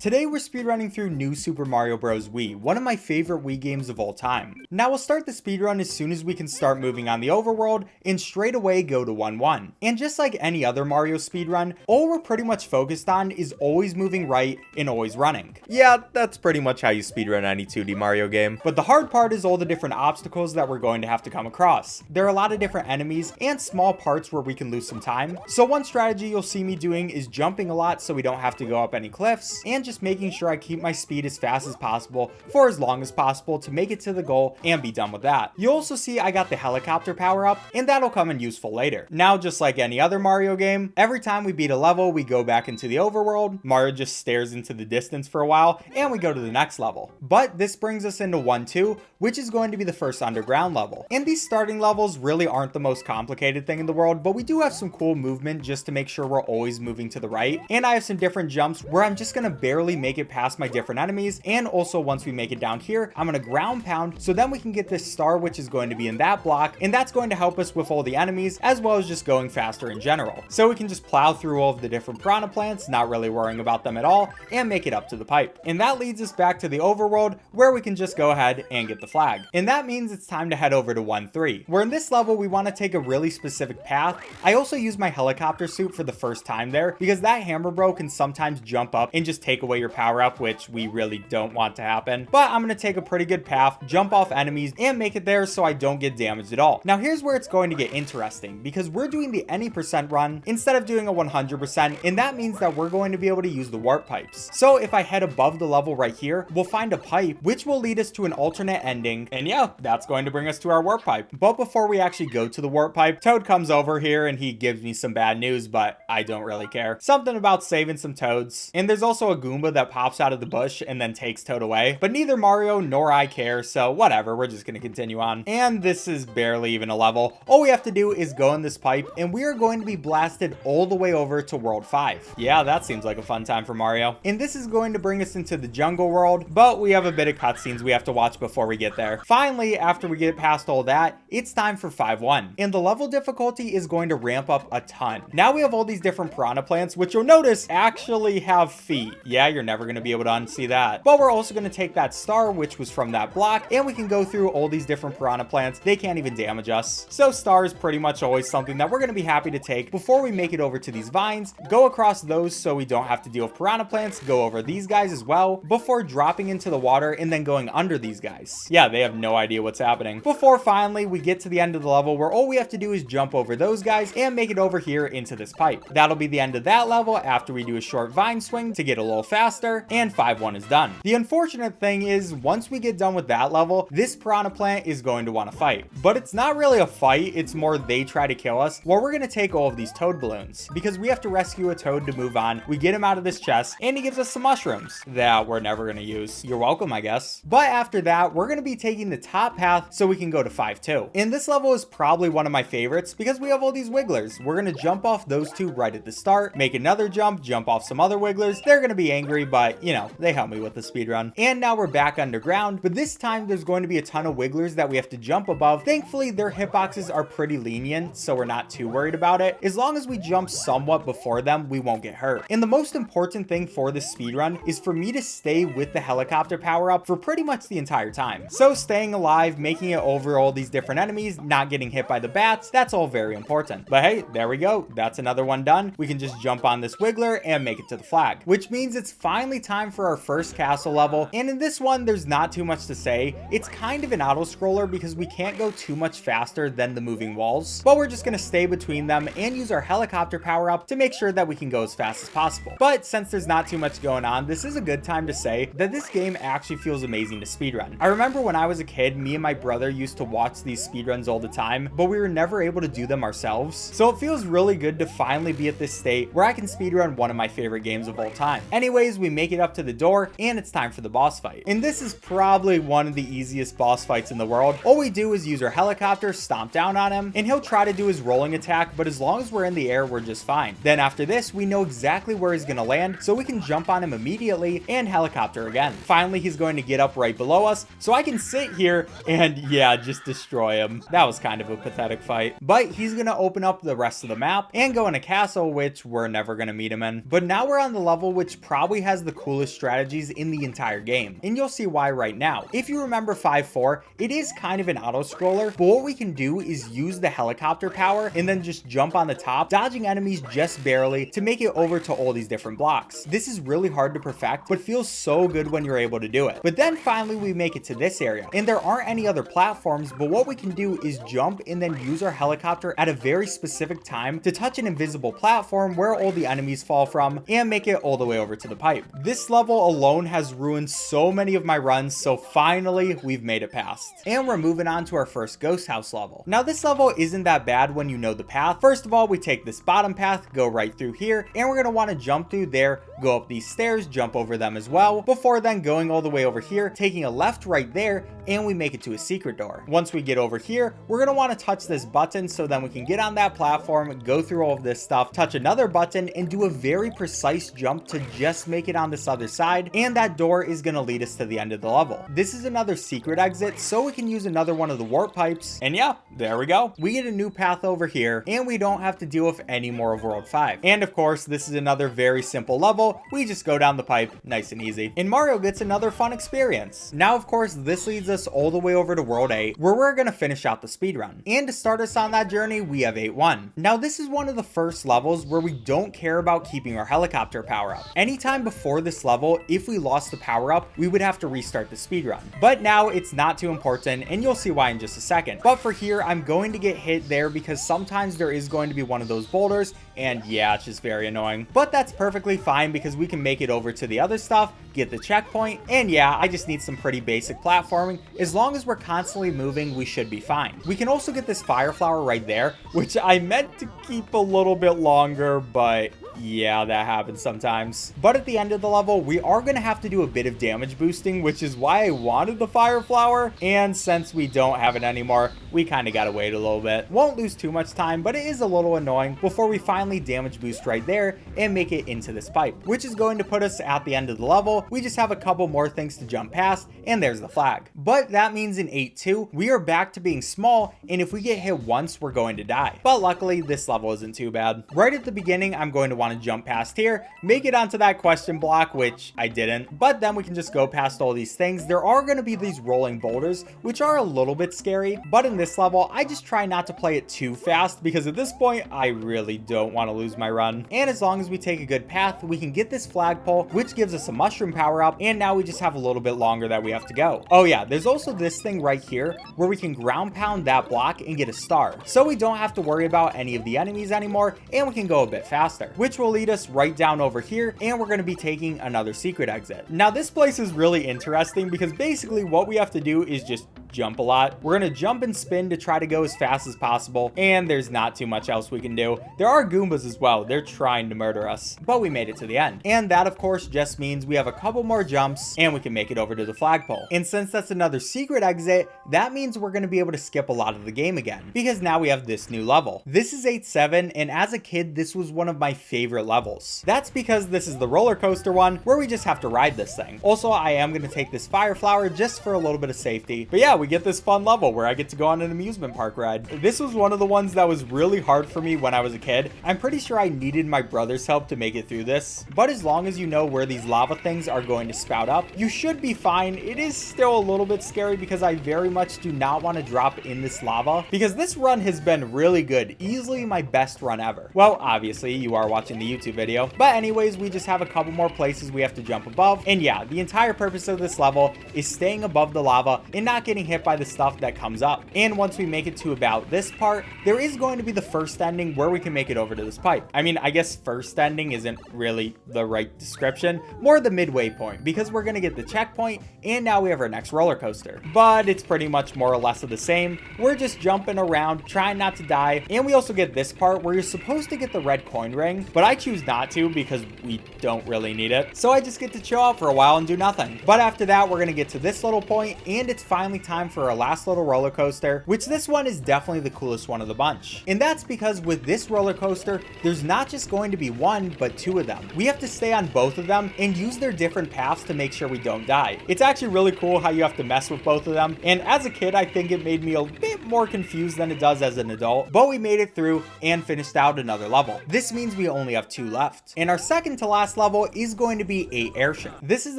Today we're speedrunning through New Super Mario Bros Wii, one of my favorite Wii games of all time. Now we'll start the speedrun as soon as we can start moving on the overworld and straight away go to 1-1. And just like any other Mario speedrun, all we're pretty much focused on is always moving right and always running. Yeah, that's pretty much how you speedrun any 2D Mario game. But the hard part is all the different obstacles that we're going to have to come across. There are a lot of different enemies and small parts where we can lose some time. So one strategy you'll see me doing is jumping a lot so we don't have to go up any cliffs, and just making sure I keep my speed as fast as possible for as long as possible to make it to the goal and be done with that. You'll also see I got the helicopter power up, and that'll come in useful later. Now, just like any other Mario game, every time we beat a level, we go back into the overworld, Mario just stares into the distance for a while, and we go to the next level. But this brings us into 1-2, which is going to be the first underground level. And these starting levels really aren't the most complicated thing in the world, but we do have some cool movement just to make sure we're always moving to the right. And I have some different jumps where I'm just gonna barely make it past my different enemies, and also once we make it down here, I'm gonna ground pound so then we can get this star, which is going to be in that block, and that's going to help us with all the enemies as well as just going faster in general. So we can just plow through all of the different piranha plants, not really worrying about them at all, and make it up to the pipe. And that leads us back to the overworld where we can just go ahead and get the flag. And that means it's time to head over to 1-3, where in this level we want to take a really specific path. I also use my helicopter suit for the first time there because that hammer bro can sometimes jump up and just take away your power up, which we really don't want to happen. But I'm going to take a pretty good path, jump off enemies, and make it there so I don't get damaged at all. Now here's where it's going to get interesting because we're doing the any percent run instead of doing a 100%, and that means that we're going to be able to use the warp pipes. So if I head above the level right here, we'll find a pipe which will lead us to an alternate ending, and yeah, that's going to bring us to our warp pipe. But before we actually go to the warp pipe, Toad comes over here and he gives me some bad news, but I don't really care. Something about saving some toads. And there's also a Goomba that pops out of the bush and then takes Toad away, but neither Mario nor I care, so whatever, we're just gonna continue on. And this is barely even a level. All we have to do is go in this pipe and we are going to be blasted all the way over to World 5. Yeah, that seems like a fun time for Mario. And this is going to bring us into the jungle world, but we have a bit of cutscenes we have to watch before we get there. Finally, after we get past all that, it's time for 5-1. And the level difficulty is going to ramp up a ton. Now we have all these different piranha plants, which you'll notice actually have feet. Yeah, you're never going to be able to unsee that. But we're also going to take that star, which was from that block, and we can go through all these different piranha plants. They can't even damage us. So star is pretty much always something that we're going to be happy to take before we make it over to these vines, go across those so we don't have to deal with piranha plants, go over these guys as well, before dropping into the water and then going under these guys. Yeah, they have no idea what's happening. Before finally we get to the end of the level where all we have to do is jump over those guys and make it over here into this pipe. That'll be the end of that level after we do a short vine swing to get a little faster, and 5-1 is done. The unfortunate thing is once we get done with that level, this piranha plant is going to want to fight. But it's not really a fight, it's more they try to kill us, where we're going to take all of these toad balloons because we have to rescue a toad to move on. We get him out of this chest and he gives us some mushrooms that we're never going to use. You're welcome, I guess. But after that, we're going to be taking the top path so we can go to 5-2. And this level is probably one of my favorites because we have all these wigglers. We're going to jump off those two right at the start, make another jump off some other wigglers. They're going to be angry, but you know, they help me with the speed run. And now we're back underground, but this time there's going to be a ton of wigglers that we have to jump above. Thankfully, their hitboxes are pretty lenient, so we're not too worried about it. As long as we jump somewhat before them, we won't get hurt. And the most important thing for this speed run is for me to stay with the helicopter power up for pretty much the entire time. So staying alive, making it over all these different enemies, not getting hit by the bats, that's all very important. But hey, there we go. That's another one done. We can just jump on this wiggler and make it to the flag, which means it's finally time for our first castle level. And in this one, there's not too much to say. It's kind of an auto scroller because we can't go too much faster than the moving walls, but we're just going to stay between them and use our helicopter power up to make sure that we can go as fast as possible. But since there's not too much going on, this is a good time to say that this game actually feels amazing to speedrun. I remember when I was a kid, me and my brother used to watch these speedruns all the time, but we were never able to do them ourselves. So it feels really good to finally be at this state where I can speedrun one of my favorite games of all time. Anyways, we make it up to the door and it's time for the boss fight. And this is probably one of the easiest boss fights in the world. All we do is use our helicopter, stomp down on him, and he'll try to do his rolling attack, but as long as we're in the air, we're just fine. Then after this, we know exactly where he's gonna land, so we can jump on him immediately and helicopter again. Finally, he's going to get up right below us, so I can sit here and yeah, just destroy him. That was kind of a pathetic fight. But he's gonna open up the rest of the map and go in a castle, which we're never gonna meet him in. But now we're on the level which probably probably has the coolest strategies in the entire game, and you'll see why right now. If you remember 5-4, it is kind of an auto-scroller, but what we can do is use the helicopter power and then just jump on the top, dodging enemies just barely to make it over to all these different blocks. This is really hard to perfect, but feels so good when you're able to do it. But then finally we make it to this area, and there aren't any other platforms, but what we can do is jump and then use our helicopter at a very specific time to touch an invisible platform where all the enemies fall from and make it all the way over to the pipe. This level alone has ruined so many of my runs, so finally we've made it past. And we're moving on to our first ghost house level. Now this level isn't that bad when you know the path. First of all, we take this bottom path, go right through here, and we're going to want to jump through there, go up these stairs, jump over them as well, before then going all the way over here, taking a left right there, and we make it to a secret door. Once we get over here, we're going to want to touch this button so then we can get on that platform, go through all of this stuff, touch another button, and do a very precise jump to just make it on this other side, and that door is going to lead us to the end of the level. This is another secret exit, so we can use another one of the warp pipes, and yeah, there we go. We get a new path over here, and we don't have to deal with any more of World 5. And of course, this is another very simple level. We just go down the pipe, nice and easy. And Mario gets another fun experience. Now, of course, this leads us all the way over to World 8, where we're going to finish out the speedrun. And to start us on that journey, we have 8-1. Now, this is one of the first levels where we don't care about keeping our helicopter power up. Anytime before this level, if we lost the power up, we would have to restart the speedrun. But now it's not too important, and you'll see why in just a second. But for here, I'm going to get hit there because sometimes there is going to be one of those boulders, and yeah, it's just very annoying. But that's perfectly fine because we can make it over to the other stuff, get the checkpoint, and yeah, I just need some pretty basic platforming. As long as we're constantly moving, we should be fine. We can also get this fire flower right there, which I meant to keep a little bit longer, but yeah, that happens sometimes. But at the end of the level, we are going to have to do a bit of damage boosting, which is why I wanted the fire flower. And since we don't have it anymore, we kind of got to wait a little bit. Won't lose too much time, but it is a little annoying before we finally damage boost right there and make it into this pipe, which is going to put us at the end of the level. We just have a couple more things to jump past, and there's the flag. But that means in 8-2, we are back to being small, and if we get hit once, we're going to die. But luckily, this level isn't too bad. Right at the beginning, I'm going to want to jump past here, make it onto that question block, which I didn't, but then we can just go past all these things. There are going to be these rolling boulders, which are a little bit scary, but in this level, I just try not to play it too fast because at this point, I really don't want to lose my run. And as long as we take a good path, we can get this flagpole, which gives us a mushroom power up, and now we just have a little bit longer that we have to go. Oh yeah, there's also this thing right here where we can ground pound that block and get a star, so we don't have to worry about any of the enemies anymore, and we can go a bit faster, which will lead us right down over here, and we're going to be taking another secret exit. Now this place is really interesting because basically what we have to do is just jump a lot. We're going to jump and spin to try to go as fast as possible, and there's not too much else we can do. There are Goombas as well. They're trying to murder us, but we made it to the end. And that of course just means we have a couple more jumps and we can make it over to the flagpole. And since that's another secret exit, that means we're going to be able to skip a lot of the game again because now we have this new level. This is 8-7, and as a kid, this was one of my favorite levels. That's because this is the roller coaster one where we just have to ride this thing. Also, I am going to take this fire flower just for a little bit of safety. But yeah, we get this fun level where I get to go on an amusement park ride. This was one of the ones that was really hard for me when I was a kid. I'm pretty sure I needed my brother's help to make it through this, but as long as you know where these lava things are going to spout up, you should be fine. It is still a little bit scary because I very much do not want to drop in this lava because this run has been really good, easily my best run ever. Well, obviously you are watching the YouTube video, but anyways, we just have a couple more places we have to jump above, and yeah, the entire purpose of this level is staying above the lava and not getting hit by the stuff that comes up. And once we make it to about this part, there is going to be the first ending where we can make it over to this pipe. I mean, I guess first ending isn't really the right description, more the midway point, because we're going to get the checkpoint and now we have our next roller coaster. But it's pretty much more or less of the same. We're just jumping around, trying not to die, and we also get this part where you're supposed to get the red coin ring, but I choose not to because we don't really need it. So I just get to chill out for a while and do nothing. But after that, we're going to get to this little point, and it's finally time for our last little roller coaster, which this one is definitely the coolest one of the bunch. And that's because with this roller coaster, there's not just going to be one, but two of them. We have to stay on both of them and use their different paths to make sure we don't die. It's actually really cool how you have to mess with both of them. And as a kid, I think it made me a bit more confused than it does as an adult, but we made it through and finished out another level. This means we only have 2 left. And our second to last level is going to be a airship. This is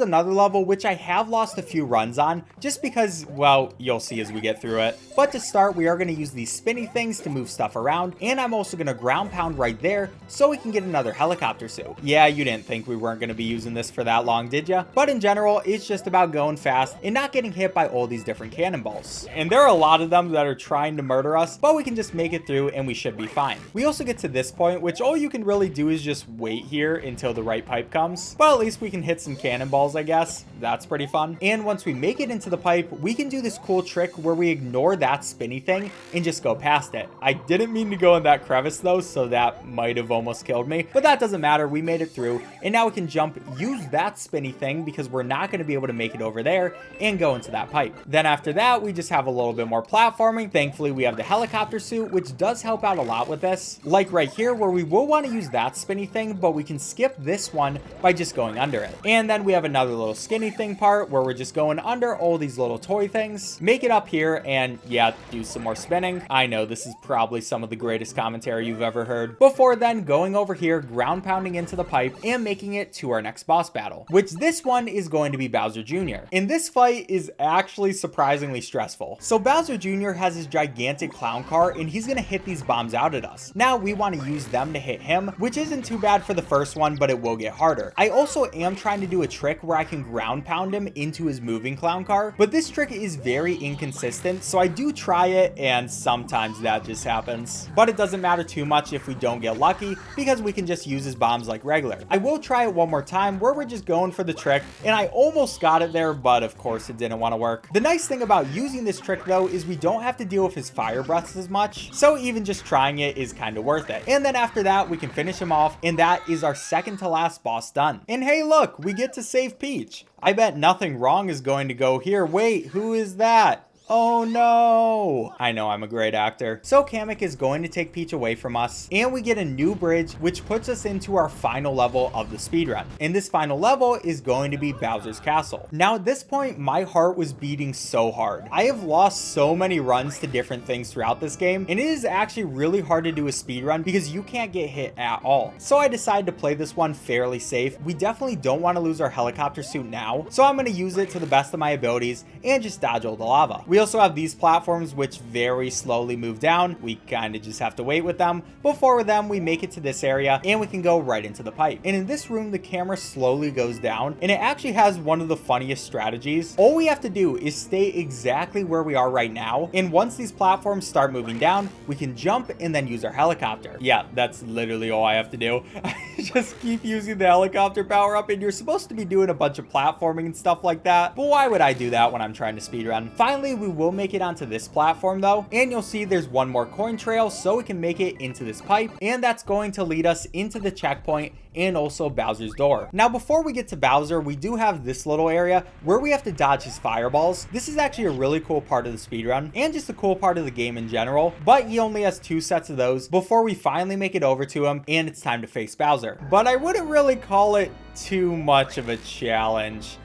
another level which I have lost a few runs on, just because, well, you'll see as we get through it. But to start, we are going to use these spinny things to move stuff around, and I'm also going to ground pound right there so we can get another helicopter suit. Yeah, you didn't think we weren't going to be using this for that long, did ya? But in general, it's just about going fast and not getting hit by all these different cannonballs. And there are a lot of them that are trying to murder us, but we can just make it through and we should be fine. We also get to this point, which all you can really do is just wait here until the right pipe comes. But at least we can hit some cannonballs, I guess. That's pretty fun. And once we make it into the pipe, we can do this cool trick where we ignore that spinny thing and just go past it. I didn't mean to go in that crevice though, so that might have almost killed me, but that doesn't matter. We made it through, and now we can jump, use that spinny thing because we're not going to be able to make it over there, and go into that pipe. Then after that, we just have a little bit more platforming. Thankfully, we have the helicopter suit, which does help out a lot with this. Like right here, where we will want to use that spinny thing, but we can skip this one by just going under it. And then we have another little skinny thing part where we're just going under all these little toy things, make it up here, and yeah, do some more spinning. I know this is probably some of the greatest commentary you've ever heard. Before then, going over here, ground pounding into the pipe, and making it to our next boss battle, which this one is going to be Bowser Jr. And this fight is actually surprisingly stressful. So Bowser Jr. has his gigantic clown car, and he's gonna hit these bombs out at us. Now we want to use them to hit him, which isn't too bad for the first one, but it will get harder. I also am trying to do a trick where I can ground pound him into his moving clown car, but this trick is very inconsistent, so I do try it, and sometimes that just happens. But it doesn't matter too much if we don't get lucky, because we can just use his bombs like regular. I will try it one more time where we're just going for the trick, and I almost got it there, but of course it didn't want to work. The nice thing about using this trick though is we don't have to deal with his fire breaths as much, so even just trying it is kind of worth it. And then after that, we can finish him off, and that is our second to last boss done. And hey look, we get to save Peach. I bet nothing wrong is going to go here. Wait, who is that? Oh no! I know I'm a great actor. So Kamek is going to take Peach away from us, and we get a new bridge, which puts us into our final level of the speedrun. And this final level is going to be Bowser's Castle. Now at this point, my heart was beating so hard. I have lost so many runs to different things throughout this game, and it is actually really hard to do a speedrun because you can't get hit at all. So I decided to play this one fairly safe. We definitely don't want to lose our helicopter suit now, so I'm going to use it to the best of my abilities and just dodge all the lava. We also have these platforms which very slowly move down. We kind of just have to wait with them. Before them, we make it to this area and we can go right into the pipe. And in this room, the camera slowly goes down, and it actually has one of the funniest strategies. All we have to do is stay exactly where we are right now, and once these platforms start moving down, we can jump and then use our helicopter. Yeah, that's literally all I have to do. I just keep using the helicopter power up, and you're supposed to be doing a bunch of platforming and stuff like that, but why would I do that when I'm trying to speedrun? Finally, we will make it onto this platform though, and you'll see there's one more coin trail so we can make it into this pipe, and that's going to lead us into the checkpoint and also Bowser's door. Now before we get to Bowser, we do have this little area where we have to dodge his fireballs. This is actually a really cool part of the speedrun and just a cool part of the game in general, but he only has 2 sets of those before we finally make it over to him and it's time to face Bowser. But I wouldn't really call it too much of a challenge.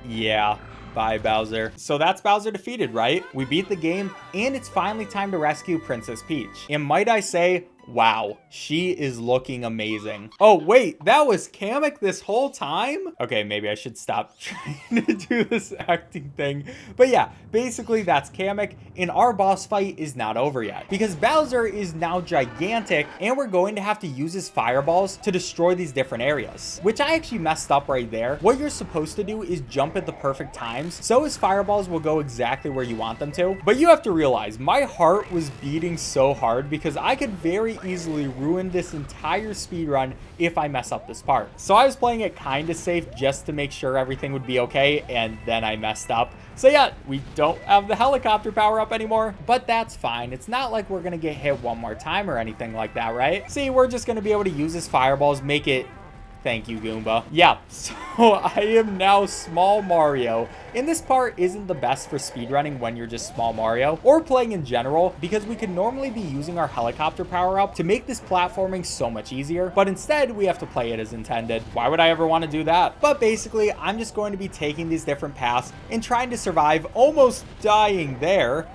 Yeah. Bye, Bowser. So that's Bowser defeated, right? We beat the game, and it's finally time to rescue Princess Peach. And might I say, wow, she is looking amazing. Oh, wait, that was Kamek this whole time? Okay, maybe I should stop trying to do this acting thing. But yeah, basically that's Kamek, and our boss fight is not over yet because Bowser is now gigantic, and we're going to have to use his fireballs to destroy these different areas, which I actually messed up right there. What you're supposed to do is jump at the perfect times, so his fireballs will go exactly where you want them to. But you have to realize, my heart was beating so hard because I could very easily ruin this entire speedrun if I mess up this part. So I was playing it kind of safe just to make sure everything would be okay, and then I messed up. So yeah, we don't have the helicopter power up anymore, but that's fine. It's not like we're gonna get hit one more time or anything like that, right? See, we're just gonna be able to use his fireballs, make it... Thank you, Goomba. Yeah, so I am now Small Mario, and this part isn't the best for speedrunning when you're just Small Mario, or playing in general, because we could normally be using our helicopter power up to make this platforming so much easier, but instead we have to play it as intended. Why would I ever want to do that? But basically, I'm just going to be taking these different paths and trying to survive, almost dying there.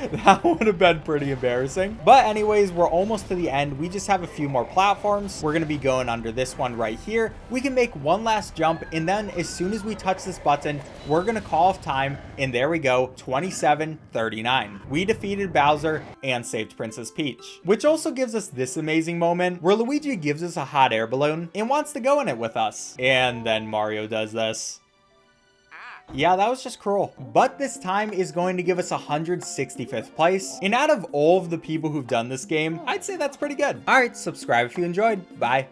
That would have been pretty embarrassing. But anyways, we're almost to the end. We just have a few more platforms. We're going to be going under this one right here. We can make one last jump, and then as soon as we touch this button, we're going to call off time, and there we go, 27:39. We defeated Bowser and saved Princess Peach, which also gives us this amazing moment where Luigi gives us a hot air balloon and wants to go in it with us. And then Mario does this. Yeah, that was just cruel. But this time is going to give us 165th place. And out of all of the people who've done this game, I'd say that's pretty good. All right, subscribe if you enjoyed. Bye.